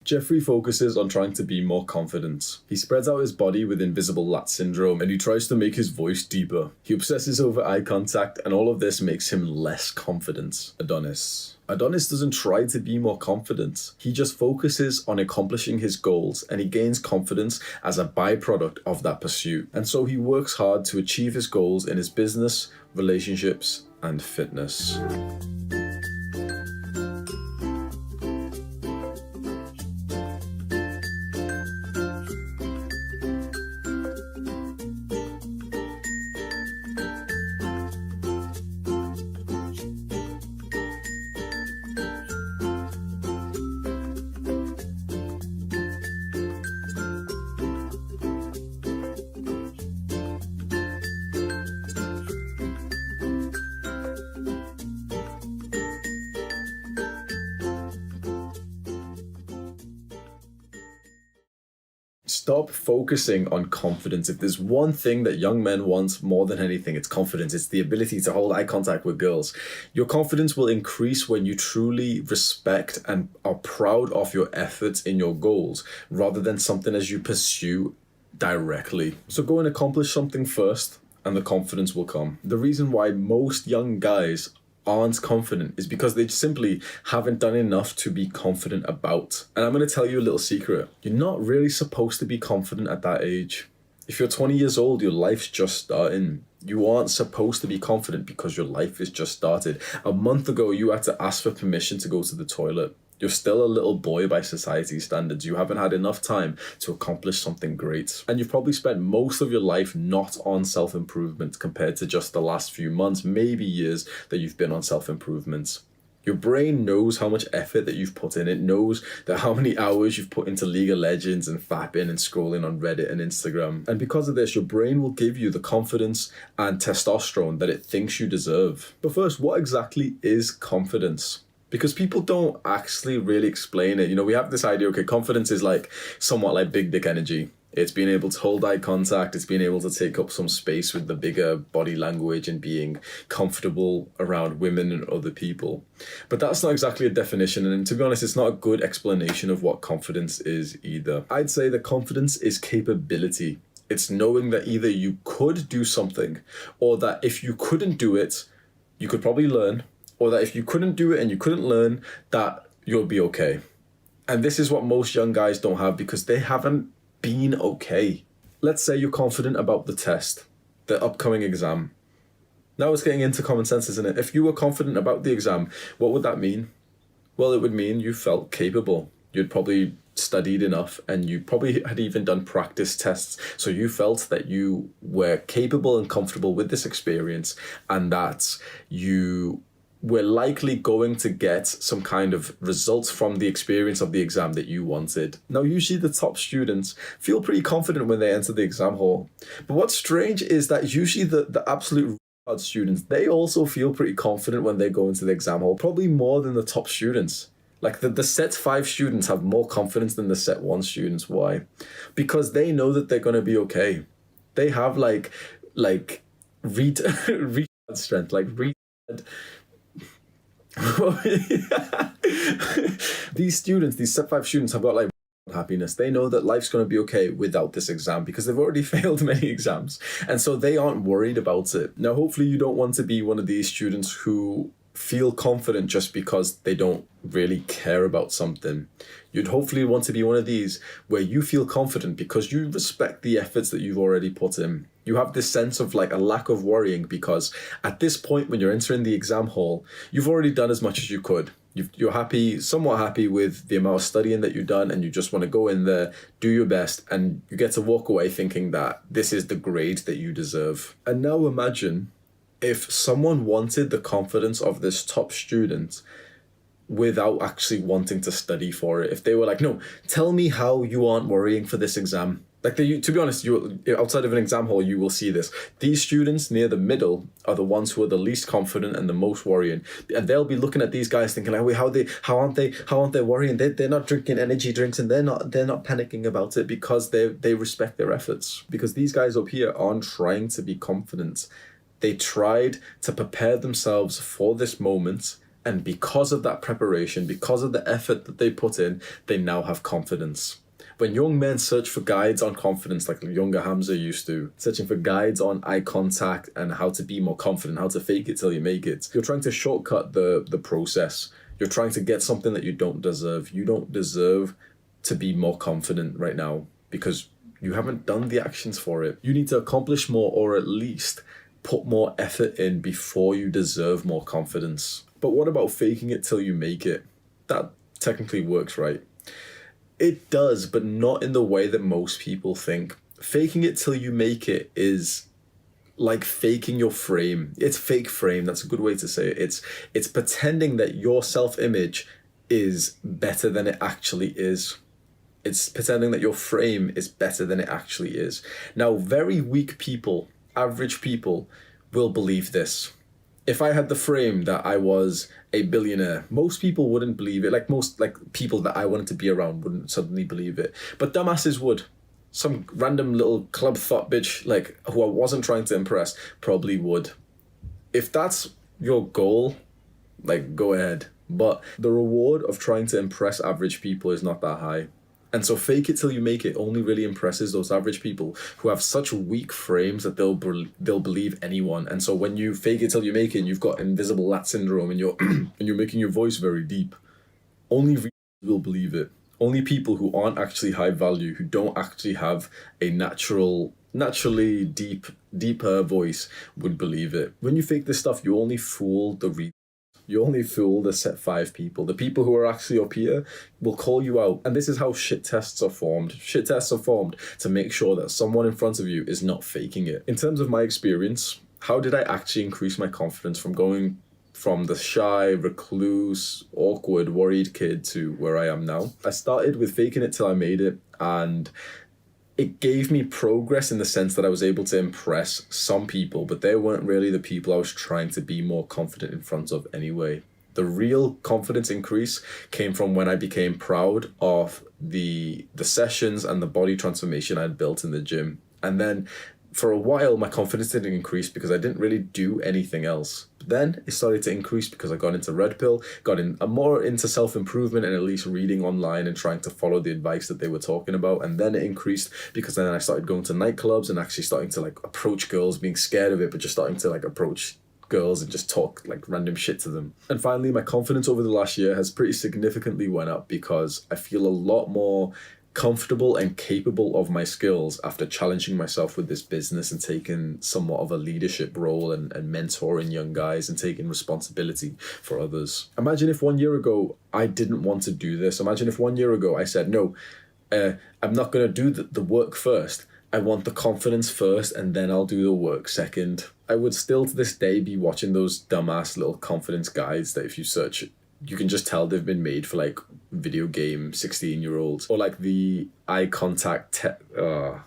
Jeffrey focuses on trying to be more confident. He spreads out his body with invisible lat syndrome and he tries to make his voice deeper. He obsesses over eye contact and all of this makes him less confident. Adonis doesn't try to be more confident. He just focuses on accomplishing his goals and he gains confidence as a byproduct of that pursuit. And so he works hard to achieve his goals in his business, relationships, and fitness. Stop focusing on confidence. If there's one thing that young men want more than anything, it's confidence. It's the ability to hold eye contact with girls. Your confidence will increase when you truly respect and are proud of your efforts in your goals, rather than something as you pursue directly. So go and accomplish something first, and the confidence will come. The reason why most young guys aren't confident is because they simply haven't done enough to be confident about. And I'm going to tell you a little secret. You're not really supposed to be confident at that age. If you're 20 years old, your life's just starting. You aren't supposed to be confident because your life is just started. A month ago, you had to ask for permission to go to the toilet. You're still a little boy by society standards. You haven't had enough time to accomplish something great. And you've probably spent most of your life not on self-improvement compared to just the last few months, maybe years that you've been on self-improvement. Your brain knows how much effort that you've put in. It knows that how many hours you've put into League of Legends and fapping and scrolling on Reddit and Instagram. And because of this, your brain will give you the confidence and testosterone that it thinks you deserve. But first, what exactly is confidence? Because people don't actually really explain it. You know, we have this idea, okay, confidence is like somewhat like big dick energy. It's being able to hold eye contact. It's being able to take up some space with the bigger body language and being comfortable around women and other people. But that's not exactly a definition. And to be honest, it's not a good explanation of what confidence is either. I'd say that confidence is capability. It's knowing that either you could do something, or that if you couldn't do it, you could probably learn, or that if you couldn't do it and you couldn't learn, that you'll be okay. And this is what most young guys don't have because they haven't been okay. Let's say you're confident about the test, the upcoming exam. Now it's getting into common sense, isn't it? If you were confident about the exam, what would that mean? Well, it would mean you felt capable. You'd probably studied enough and you probably had even done practice tests. So you felt that you were capable and comfortable with this experience and that you we're likely going to get some kind of results from the experience of the exam that you wanted. Now, usually the top students feel pretty confident when they enter the exam hall. But what's strange is that usually the absolute students, they also feel pretty confident when they go into the exam hall, probably more than the top students. Like the set 5 students have more confidence than the set 1 students. Why? Because they know that they're going to be okay. They have like retard strength, like retard. These students, these set 5 students have got like happiness. They know that life's going to be okay without this exam because they've already failed many exams. And so they aren't worried about it. Now, hopefully you don't want to be one of these students who feel confident just because they don't really care about something. You'd hopefully want to be one of these where you feel confident because you respect the efforts that you've already put in. You have this sense of like a lack of worrying because at this point when you're entering the exam hall, you've already done as much as you could. You're happy, somewhat happy with the amount of studying that you've done, and you just want to go in there, do your best, and you get to walk away thinking that this is the grade that you deserve. And now imagine if someone wanted the confidence of this top student without actually wanting to study for it. If they were like, no, tell me how you aren't worrying for this exam. Like, to be honest, you outside of an exam hall, you will see this. These students near the middle are the ones who are the least confident and the most worrying. And they'll be looking at these guys thinking, like, wait, how aren't they worrying? They're not drinking energy drinks and they're not panicking about it because they respect their efforts. Because these guys up here aren't trying to be confident. They tried to prepare themselves for this moment And because of that preparation, because of the effort that they put in, they now have confidence. When young men search for guides on confidence, like younger Hamza used to, searching for guides on eye contact and how to be more confident, how to fake it till you make it, you're trying to shortcut the process. You're trying to get something that you don't deserve. You don't deserve to be more confident right now because you haven't done the actions for it. You need to accomplish more, or at least put more effort in before you deserve more confidence. But what about faking it till you make it? That technically works, right? It does, but not in the way that most people think. Faking it till you make it is like faking your frame. It's fake frame. That's a good way to say it. It's pretending that your self-image is better than it actually is. It's pretending that your frame is better than it actually is. Now, very weak people, average people, will believe this. If I had the frame that I was a billionaire, most people wouldn't believe it. Most people that I wanted to be around wouldn't suddenly believe it. But dumbasses would. Some random little club thought bitch, who I wasn't trying to impress, probably would. If that's your goal, go ahead. But the reward of trying to impress average people is not that high. And so fake it till you make it only really impresses those average people who have such weak frames that they'll believe anyone. And so when you fake it till you make it, and you've got invisible lat syndrome, and you're and you're making your voice very deep, only will believe it. Only people who aren't actually high value, who don't actually have a naturally deeper voice, would believe it. When you fake this stuff, you only fool the You only fool the set 5 people. The people who are actually up here will call you out. And this is how shit tests are formed. Shit tests are formed to make sure that someone in front of you is not faking it. In terms of my experience, how did I actually increase my confidence from going from the shy, recluse, awkward, worried kid to where I am now? I started with faking it till I made it, and it gave me progress in the sense that I was able to impress some people, but they weren't really the people I was trying to be more confident in front of anyway. The real confidence increase came from when I became proud of the sessions and the body transformation I'd built in the gym. And then for a while, my confidence didn't increase because I didn't really do anything else. But then it started to increase because I got into Red Pill, more into self-improvement and at least reading online and trying to follow the advice that they were talking about. And then it increased because then I started going to nightclubs and actually starting to approach girls, being scared of it, but just starting to approach girls and just talk random shit to them. And finally, my confidence over the last year has pretty significantly went up because I feel a lot more comfortable and capable of my skills after challenging myself with this business and taking somewhat of a leadership role and mentoring young guys and taking responsibility for others. Imagine if 1 year ago I didn't want to do this. Imagine if 1 year ago I said, no, I'm not going to do the work first. I want the confidence first and then I'll do the work second. I would still to this day be watching those dumbass little confidence guides that if you search, you can just tell they've been made for video game 16-year-olds, or the eye contact I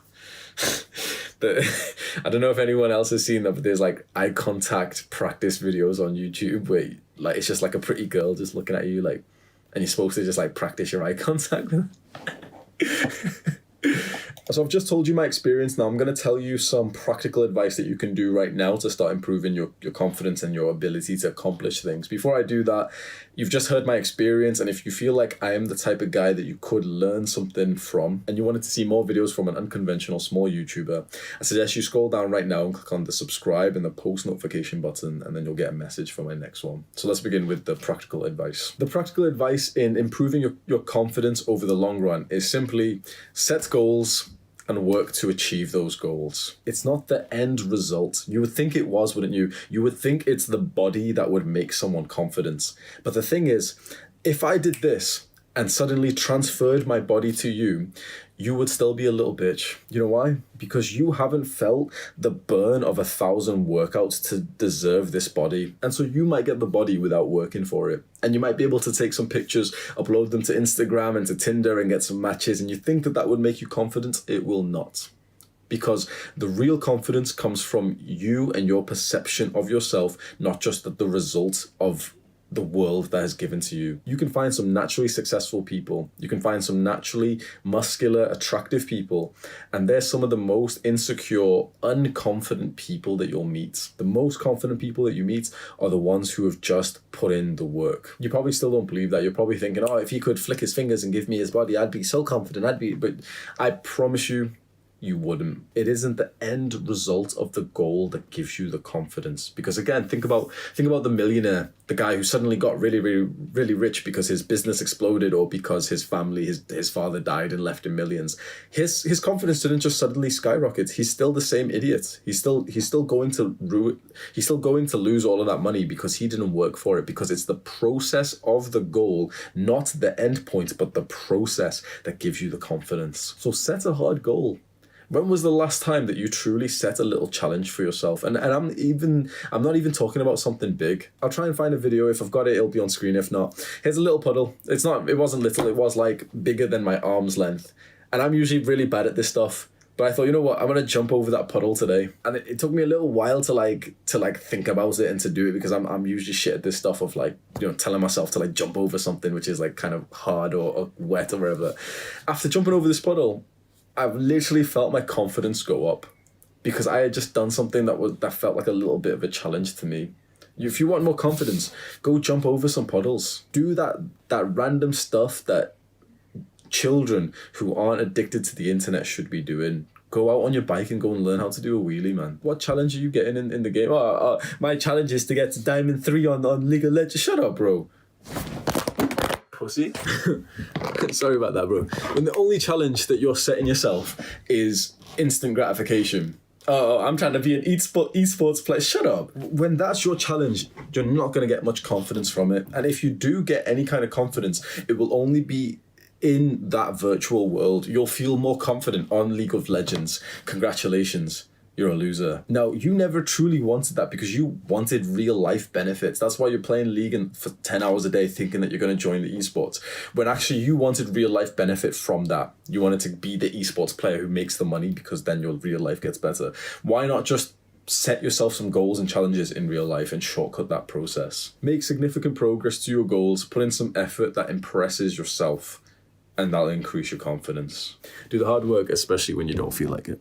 don't know if anyone else has seen that, but there's eye contact practice videos on YouTube where it's just a pretty girl just looking at you and you're supposed to just practice your eye contact. So I've just told you my experience. Now I'm going to tell you some practical advice that you can do right now to start improving your confidence and your ability to accomplish things. Before I do that, you've just heard my experience, and if you feel like I am the type of guy that you could learn something from and you wanted to see more videos from an unconventional small YouTuber, I suggest you scroll down right now and click on the subscribe and the post notification button, and then you'll get a message for my next one. So let's begin with the practical advice. The practical advice in improving your confidence over the long run is simply set goals and work to achieve those goals. It's not the end result. You would think it was, wouldn't you? You would think it's the body that would make someone confident. But the thing is, if I did this and suddenly transferred my body to you, you would still be a little bitch. You know why? Because you haven't felt the burn of 1,000 workouts to deserve this body. And so you might get the body without working for it. And you might be able to take some pictures, upload them to Instagram and to Tinder and get some matches. And you think that would make you confident? It will not. Because the real confidence comes from you and your perception of yourself, not just the result of the world that has given to you. You can find some naturally successful people. You can find some naturally muscular, attractive people. And they're some of the most insecure, unconfident people that you'll meet. The most confident people that you meet are the ones who have just put in the work. You probably still don't believe that. You're probably thinking, oh, if he could flick his fingers and give me his body, I'd be so confident. But I promise you, you wouldn't. It isn't the end result of the goal that gives you the confidence. Because again, think about the millionaire, the guy who suddenly got really, really, really rich because his business exploded or because his family, his father died and left him millions. His confidence didn't just suddenly skyrocket. He's still the same idiot. He's still going to lose all of that money because he didn't work for it, because it's the process of the goal, not the end point, but the process that gives you the confidence. So set a hard goal. When was the last time that you truly set a little challenge for yourself? And I'm not even talking about something big. I'll try and find a video. If I've got it, it'll be on screen. If not, here's a little puddle. It wasn't little, it was like bigger than my arm's length. And I'm usually really bad at this stuff. But I thought, you know what, I'm gonna jump over that puddle today. And it took me a little while to think about it and to do it, because I'm usually shit at this stuff of telling myself to jump over something which is kind of hard or wet or whatever. After jumping over this puddle, I've literally felt my confidence go up, because I had just done something that felt like a little bit of a challenge to me. If you want more confidence, go jump over some puddles. Do that random stuff that children who aren't addicted to the internet should be doing. Go out on your bike and go and learn how to do a wheelie, man. What challenge are you getting in the game? My challenge is to get to Diamond 3 on League of Legends. Shut up, bro. Pussy. Sorry about that, bro. When the only challenge that you're setting yourself is instant gratification. Oh, I'm trying to be an esports player. Shut up. When that's your challenge, you're not going to get much confidence from it. And if you do get any kind of confidence, it will only be in that virtual world. You'll feel more confident on League of Legends. Congratulations. You're a loser. Now, you never truly wanted that because you wanted real life benefits. That's why you're playing League for 10 hours a day thinking that you're going to join the esports, when actually you wanted real life benefit from that. You wanted to be the esports player who makes the money, because then your real life gets better. Why not just set yourself some goals and challenges in real life and shortcut that process? Make significant progress to your goals, put in some effort that impresses yourself, and that'll increase your confidence. Do the hard work, especially when you don't feel like it.